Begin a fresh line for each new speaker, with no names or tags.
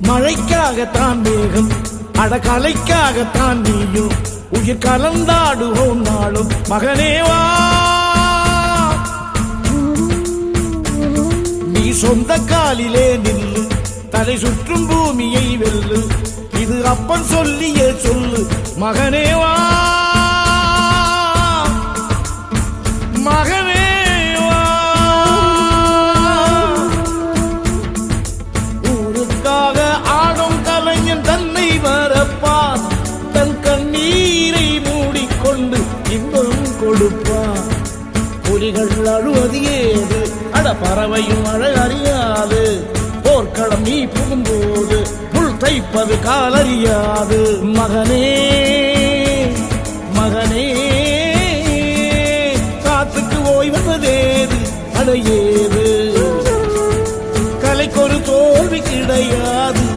மழைக்காகத்தான் மேகம், அடகலைக்காகத்தான் நீயும், உயிர் கலந்தாடுவோம் நாளும் மகனேவா. நீ சொந்த காலிலே நில்லு, தலை சுற்றும் பூமியை வெல்லு, இது அப்பன் சொல்லியே சொல்லு மகனேவா. மகனேவா, ஊருக்காக ஆடும் கலைஞன் தன்னை வரப்பான், தன் கண்ணீரை மூடிக்கொண்டு இன்பம் கொடுப்பான். புலிகள் அழுவது ஏது, அட பறவையும் அழகறியாது, போர்க்களம் நீ புகும்போது புல் தைப்பது காலறியாது. மகனே மகனே, காத்துக்கு ஓய்வதேது அடையேது, கலைக்கொரு தோல்வி கிடையாது.